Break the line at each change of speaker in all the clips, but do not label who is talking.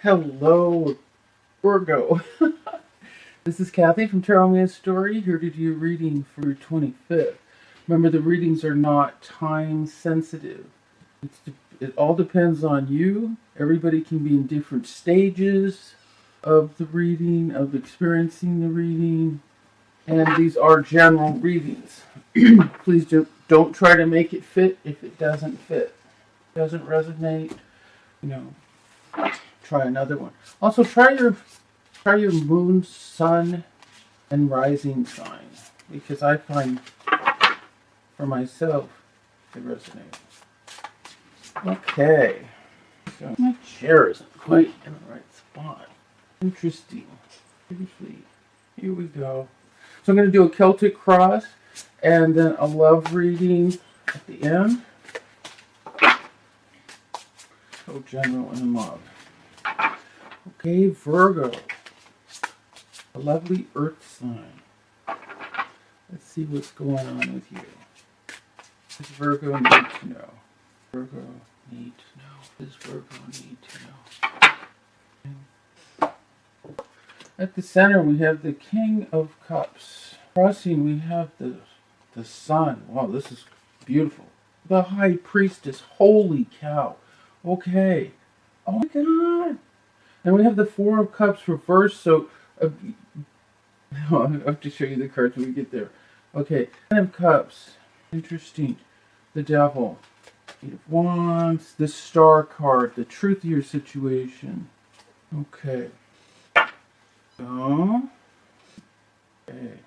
Hello, Virgo. This is Kathy from Tarot Man's Story, here to do your reading for your 25th. Remember, the readings are not time sensitive. It all depends on you. Everybody can be in different stages of the reading, of experiencing the reading. And these are general readings. Please don't try to make it fit if it doesn't fit. Doesn't resonate, try another one. Also, try your moon, sun, and rising sign, because I find for myself it resonates. Okay, so my chair isn't quite in the right spot. Interesting. Seriously. Here we go. So I'm going to do a Celtic cross and then a love reading at the end. So general and love. Okay, Virgo. A lovely earth sign. Let's see what's going on with you. What does Virgo need to know? Virgo need to know. What does Virgo need to know? At the center we have the King of Cups. Crossing we have the Sun. Wow, this is beautiful. The High Priestess. Holy cow. Okay. Oh my God. And we have the Four of Cups reversed, so I'll have to show you the cards when we get there. Okay, Ten of Cups. Interesting. The Devil. Eight of Wands. The Star card. The truth of your situation. Okay. So. Okay.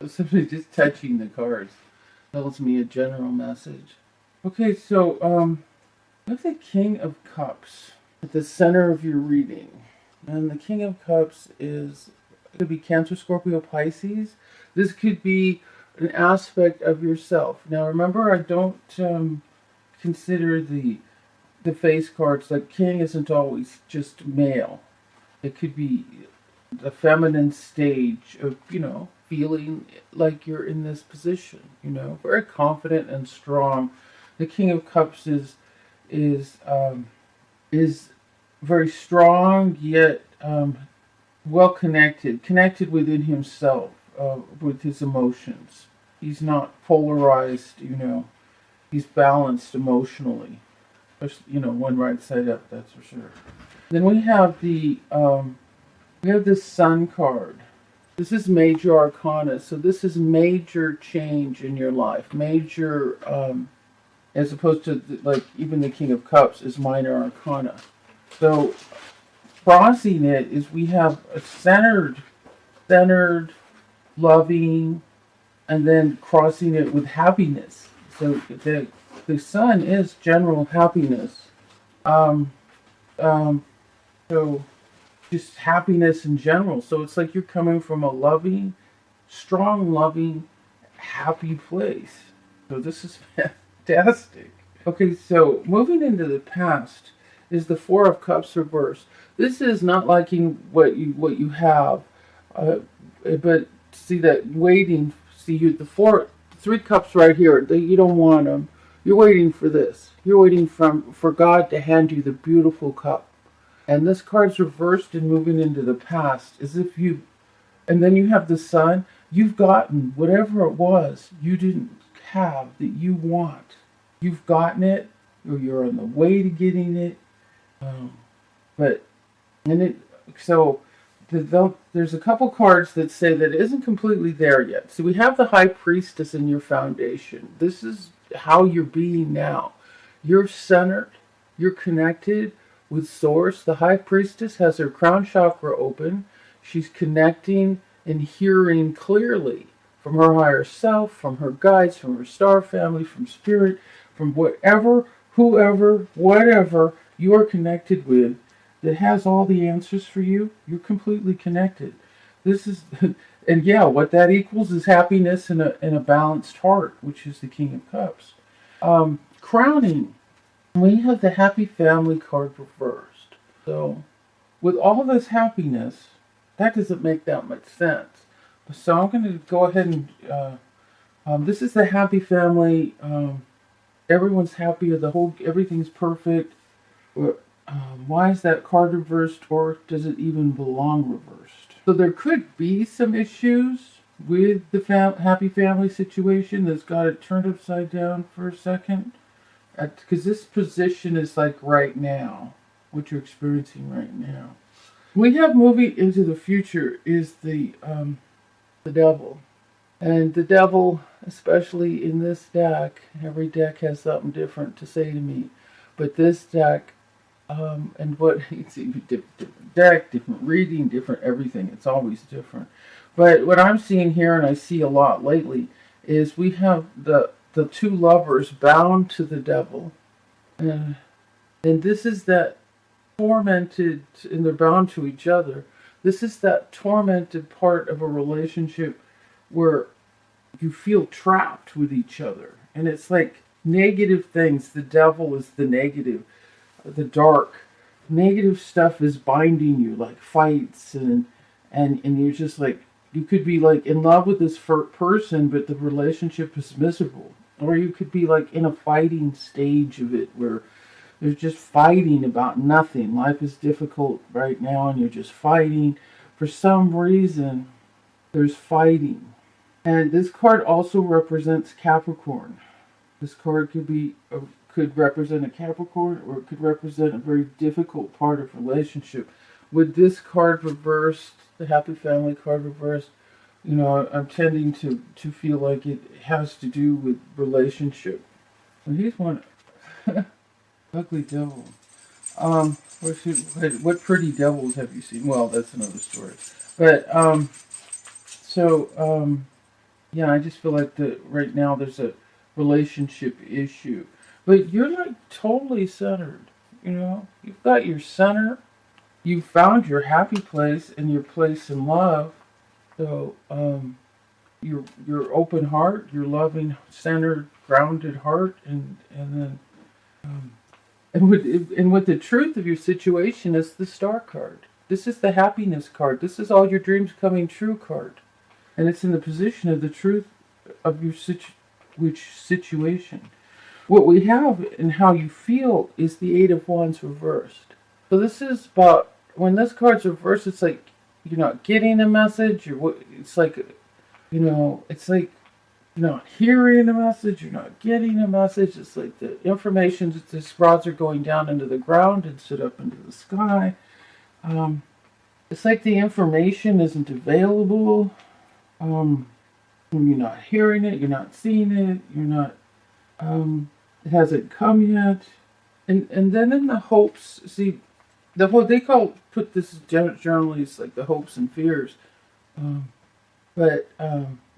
So simply just touching the cards tells me a general message. Okay, so, look at the King of Cups at the center of your reading. And the King of Cups could be Cancer, Scorpio, Pisces. This could be an aspect of yourself. Now remember, I don't consider the face cards, like King isn't always just male. It could be the feminine stage of, feeling like you're in this position, very confident and strong. The King of Cups is very strong, yet well connected within himself, with his emotions. He's not polarized, he's balanced emotionally. One right side up, that's for sure. Then we have the Sun card. This is major arcana, so this is major change in your life. Major, as opposed to even the King of Cups is minor arcana. So crossing it is we have a centered, loving, and then crossing it with happiness. So the Sun is general happiness. So just happiness in general. So it's like you're coming from a loving, strong, loving, happy place. So this is fantastic. Okay, so moving into the past is the Four of Cups reversed. This is not liking what you have, but see that waiting. See the three cups right here. You don't want them. You're waiting for this. You're waiting for God to hand you the beautiful cup. And this card's reversed and moving into the past, as if and then you have the Sun. You've gotten whatever it was you didn't have that you want. You've gotten it, or you're on the way to getting it. There's a couple cards that say that it isn't completely there yet. So we have the High Priestess in your foundation. This is how you're being now. You're centered. You're connected with Source. The High Priestess has her crown chakra open. She's connecting and hearing clearly from her higher self, from her guides, from her star family, from spirit, from whatever, whoever, whatever you are connected with that has all the answers for you. You're completely connected. This is, and yeah, what that equals is happiness and a balanced heart, which is the King of Cups. Crowning. We have the Happy Family card reversed. So, with all this happiness, that doesn't make that much sense. So I'm going to go ahead and, this is the Happy Family. Everyone's happy. Everything's perfect. Why is that card reversed, or does it even belong reversed? So there could be some issues with the happy family situation that's got it turned upside down for a second. Because this position is like right now, what you're experiencing right now. We have moving into the future is the devil. And the devil, especially in this deck, every deck has something different to say to me. But this deck, and what it's different deck, different reading, different everything. It's always different. But what I'm seeing here, and I see a lot lately, is we have the two lovers bound to the devil, and this is that tormented, and they're bound to each other. This is that tormented part of a relationship where you feel trapped with each other, and it's like negative things. The devil is the negative, the dark, negative stuff is binding you, like fights, and you're just like, you could be like in love with this person, but the relationship is miserable, or you could be like in a fighting stage of it where there's just fighting about nothing. Life is difficult right now, and you're just fighting for some reason. There's fighting. And this card also represents Capricorn. This card could represent a Capricorn, or it could represent a very difficult part of relationship. With this card reversed, the Happy Family card reversed, I'm tending to feel like it has to do with relationship. And here's one ugly devil. What pretty devils have you seen? Well, that's another story. But yeah, I just feel like right now there's a relationship issue. But you're like totally centered. You've got your center. You found your happy place and your place in love. So your open heart, your loving, centered, grounded heart, and then and with the truth of your situation is the Star card. This is the happiness card. This is all your dreams coming true card. And it's in the position of the truth of your situation. What we have and how you feel is the Eight of Wands reversed. So this is about, when this card's reversed, it's like you're not getting a message, it's like you're not hearing a message, you're not getting a message. It's like the information, the rods are going down into the ground instead up into the sky. It's like the information isn't available. You're not hearing it, you're not seeing it, you're not, it hasn't come yet. And then in the hopes, see, put this generally as like the hopes and fears. But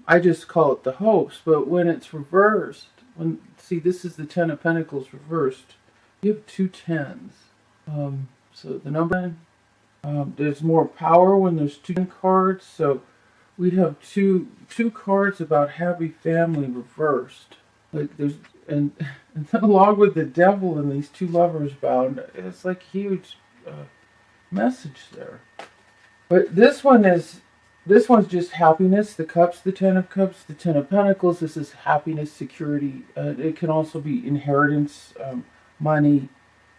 I just call it the hopes. But when it's reversed, this is the Ten of Pentacles reversed. You have two tens. So the number, there's more power when there's two cards. So we'd have two cards about happy family reversed. Like and along with the devil and these two lovers bound, it's like huge message there. But this one's just happiness. The cups, the Ten of Cups, the Ten of Pentacles. This is happiness, security. It can also be inheritance, money,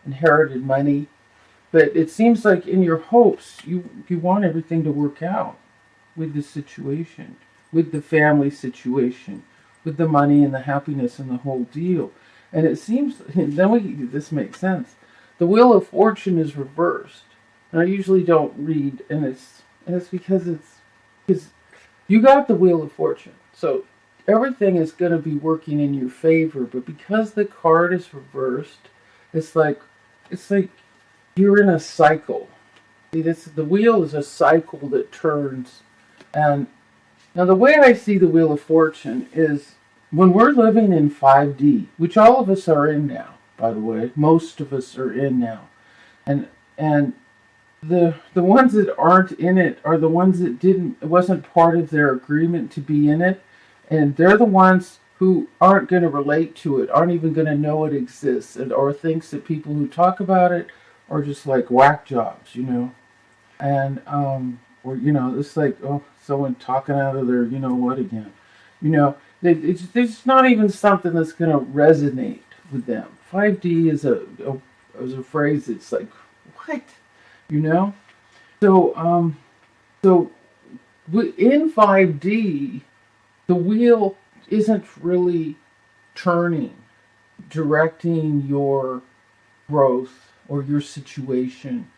inherited money. But it seems like in your hopes, you want everything to work out with the situation, with the family situation, with the money and the happiness and the whole deal. And it seems, this makes sense. The Wheel of Fortune is reversed. And I usually don't read, and it's because you got the Wheel of Fortune. So everything is going to be working in your favor, but because the card is reversed, it's like you're in a cycle. See, the wheel is a cycle that turns. And now the way I see the Wheel of Fortune is when we're living in 5D, which all of us are in now, by the way, most of us are in now. And the ones that aren't in it are the ones that it wasn't part of their agreement to be in it. And they're the ones who aren't going to relate to it, aren't even going to know it exists, or thinks that people who talk about it are just like whack jobs, And, or, it's like, oh, someone talking out of their, what again. There's not even something that's going to resonate with them. 5D is a as a phrase. It's like, what? You know? So in 5D, the wheel isn't really turning, directing your growth or your situation.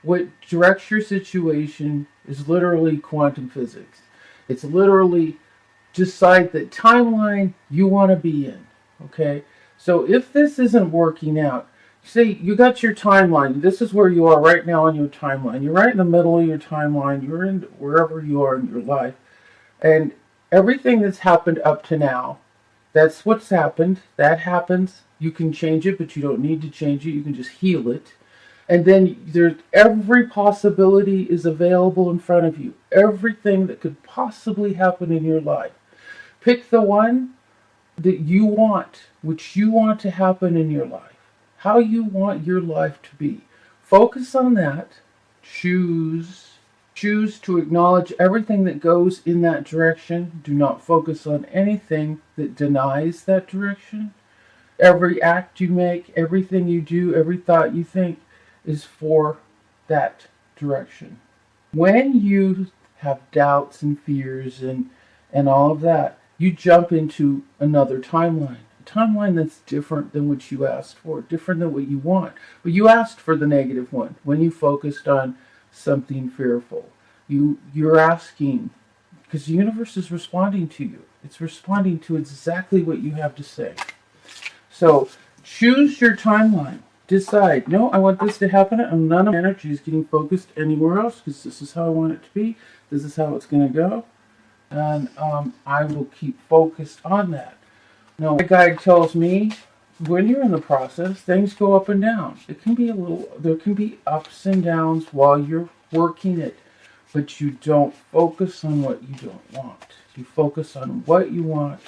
What directs your situation is literally quantum physics. It's literally decide the timeline you want to be in. Okay? So if this isn't working out, say you got your timeline. This is where you are right now on your timeline. You're right in the middle of your timeline. You're in wherever you are in your life. And everything that's happened up to now, that's what's happened. That happens. You can change it, but you don't need to change it. You can just heal it. And then there's every possibility is available in front of you. Everything that could possibly happen in your life. Pick the one that you want, which you want to happen in your life. How you want your life to be. Focus on that. Choose to acknowledge everything that goes in that direction. Do not focus on anything that denies that direction. Every act you make, everything you do, every thought you think is for that direction. When you have doubts and fears and all of that, you jump into another timeline. A timeline that's different than what you asked for, different than what you want. But you asked for the negative one when you focused on something fearful. You're asking, because the universe is responding to you. It's responding to exactly what you have to say. So choose your timeline. Decide, no, I want this to happen, and none of my energy is getting focused anywhere else, because this is how I want it to be. This is how it's going to go. And I will keep focused on that. Now, my guide tells me, when you're in the process, things go up and down. There can be ups and downs while you're working it, but you don't focus on what you don't want. You focus on what you want.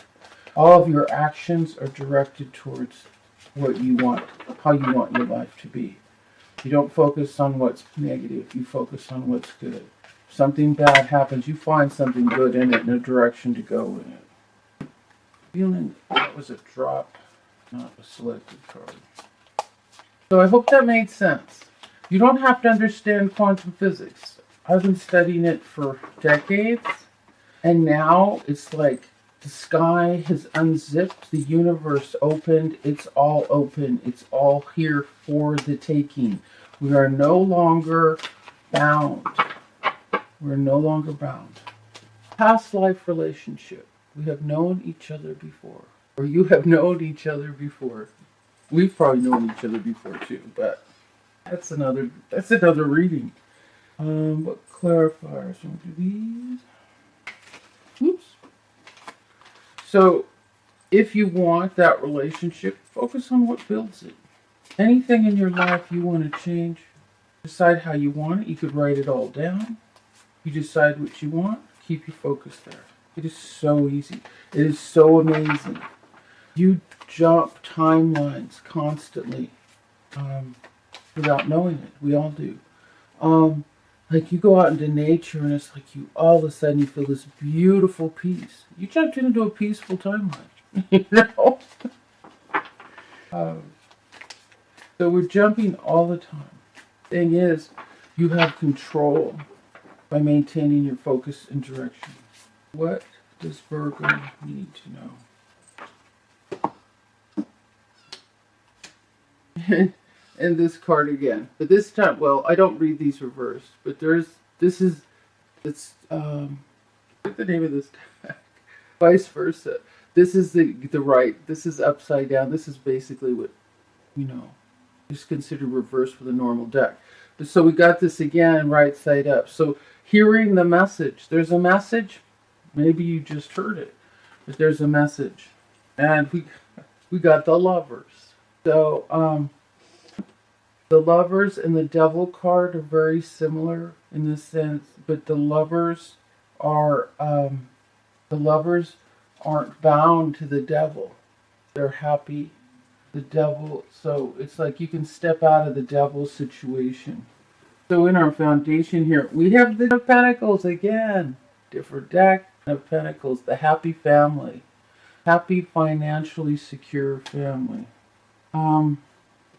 All of your actions are directed towards what you want, how you want your life to be. You don't focus on what's negative. You focus on what's good. If something bad happens, you find something good in it and a direction to go in it. Feeling that was a drop, not a selected card. So I hope that made sense. You don't have to understand quantum physics. I've been studying it for decades, and now it's like the sky has unzipped, the universe opened, it's all open, it's all here for the taking. We are no longer bound. We're no longer bound. Past life relationship. We have known each other before. Or you have known each other before. We've probably known each other before too, but that's another reading. What clarifiers? I'm going to do these. Oops. So, if you want that relationship, focus on what builds it. Anything in your life you want to change, decide how you want it. You could write it all down. You decide what you want, keep your focus there. It is so easy. It is so amazing. You jump timelines constantly without knowing it. We all do. Like you go out into nature and it's like you all of a sudden you feel this beautiful peace. You jumped into a peaceful timeline. You know? So we're jumping all the time. Thing is, you have control by maintaining your focus and direction. What does Virgo need to know? And this card again, but this time, well, I don't read these reversed, but what's the name of this deck? Vice versa. This is the right, this is upside down, this is basically what, is considered reversed with a normal deck. But so we got this again, right side up. So hearing the message, there's a message, maybe you just heard it, but there's a message. And we got the Lovers. So, the Lovers and the Devil card are very similar in this sense, but the Lovers aren't bound to the Devil. They're happy. The Devil, so it's like you can step out of the Devil situation. So in our foundation here, we have the Pentacles again. Different deck of Pentacles, the happy family. Happy, financially secure family.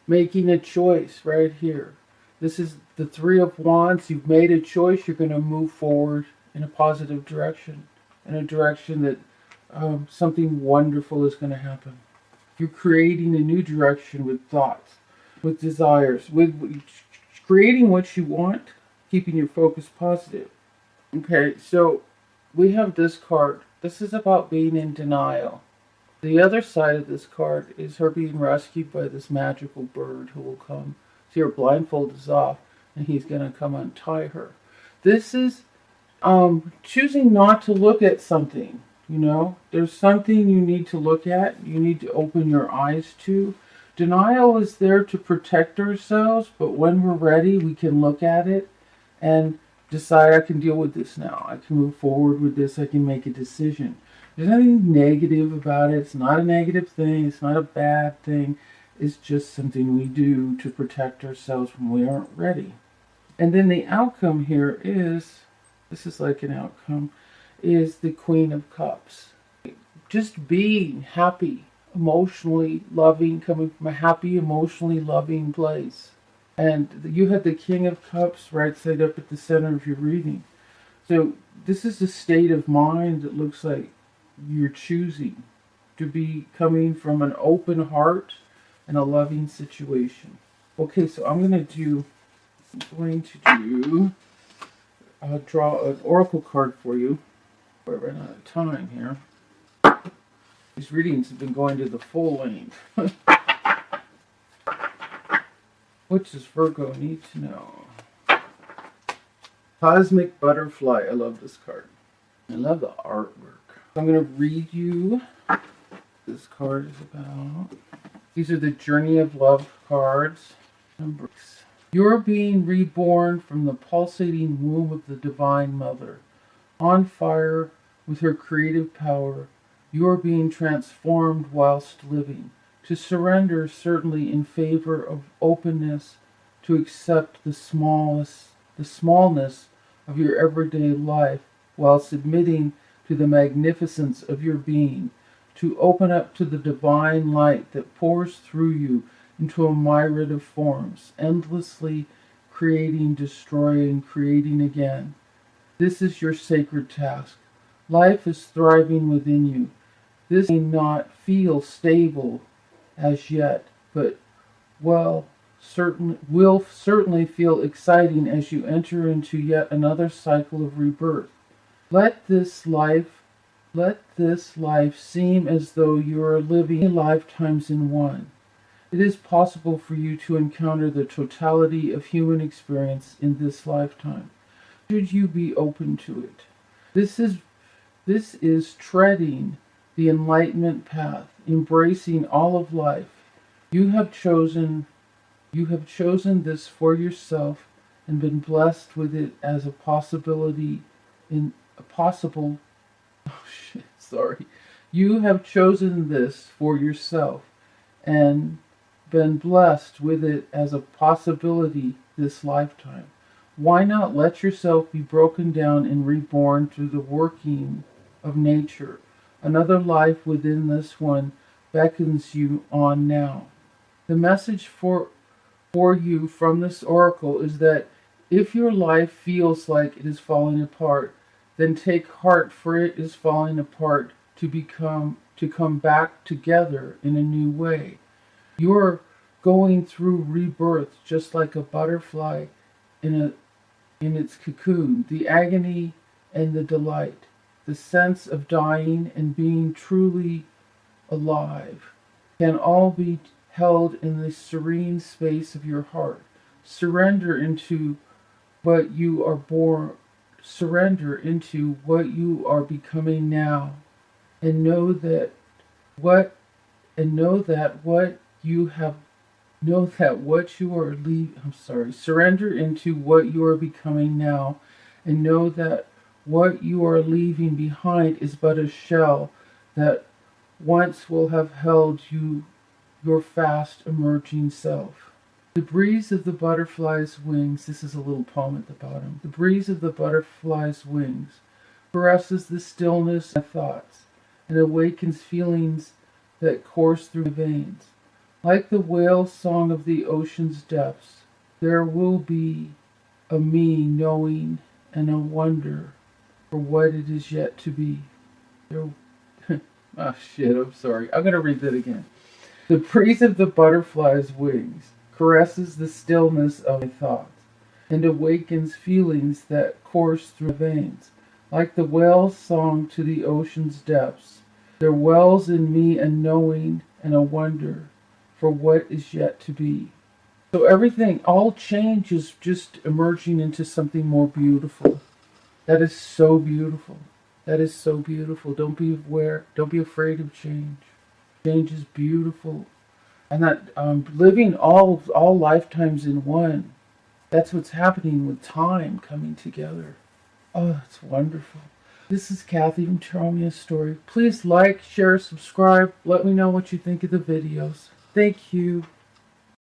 making a choice right here. This is the Three of Wands. You've made a choice. You're going to move forward in a positive direction, in a direction that something wonderful is going to happen. You're creating a new direction with thoughts, with desires, with creating what you want, keeping your focus positive. Okay, so we have this card. This is about being in denial. The other side of this card is her being rescued by this magical bird who will come. See, her blindfold is off, and he's going to come untie her. This is choosing not to look at something. You know, there's something you need to look at. You need to open your eyes to. Denial is there to protect ourselves, but when we're ready, we can look at it and decide, I can deal with this now. I can move forward with this. I can make a decision. There's nothing negative about it. It's not a negative thing. It's not a bad thing. It's just something we do to protect ourselves when we aren't ready. And then the outcome here is, this is like an outcome, is the Queen of Cups. Just being happy, emotionally loving, coming from a happy, emotionally loving place. And you had the King of Cups right side up at the center of your reading. So this is a state of mind that looks like you're choosing to be coming from an open heart and a loving situation. Okay, so I'm going to draw an oracle card for you. We're running out of time here. These readings have been going to the full length. What does Virgo need to know? Cosmic Butterfly. I love this card. I love the artwork. I'm going to read you what this card is about. These are the Journey of Love cards. You're being reborn from the pulsating womb of the Divine Mother. On fire with her creative power, you are being transformed whilst living. To surrender certainly in favor of openness, to accept the smallness of your everyday life while submitting to the magnificence of your being, to open up to the divine light that pours through you into a myriad of forms, endlessly creating, destroying, creating again. This is your sacred task. Life is thriving within you. This may not feel stable as yet, but will certainly feel exciting as you enter into yet another cycle of rebirth. Let this life seem as though you are living many lifetimes in one. It is possible for you to encounter the totality of human experience in this lifetime. Should you be open to it? This is treading the enlightenment path, embracing all of life. You have chosen this for yourself and been blessed with it as a possibility You have chosen this for yourself and been blessed with it as a possibility this lifetime. Why not let yourself be broken down and reborn through the working of nature? Another life within this one beckons you on now. The message for you from this oracle is that if your life feels like it is falling apart, then take heart, for it is falling apart to come back together in a new way. You're going through rebirth just like a butterfly in its cocoon. The agony and the delight, the sense of dying and being truly alive can all be held in the serene space of your heart. Surrender into what you are becoming now, and know that what you have know that what you are surrender into what you are becoming now, and know that what you are leaving behind is but a shell that once will have held your fast emerging self. The breeze of the butterfly's wings, this is a little poem at the bottom. The breeze of the butterfly's wings caresses the stillness of thoughts and awakens feelings that course through the veins. Like the whale song of the ocean's depths, there will be a me knowing and a wonder for what it is yet to be. There... oh shit, I'm sorry. I'm going to read that again. The breeze of the butterfly's wings caresses the stillness of my thoughts and awakens feelings that course through my veins. Like the whale's song to the ocean's depths, there wells in me a knowing and a wonder for what is yet to be. So everything, all change is just emerging into something more beautiful. That is so beautiful. That is so beautiful. Don't be aware. Don't be afraid of change. Change is beautiful, and that living all lifetimes in one. That's what's happening with time coming together. Oh, it's wonderful. This is Kathy from Tell Me a Story. Please like, share, subscribe. Let me know what you think of the videos. Thank you.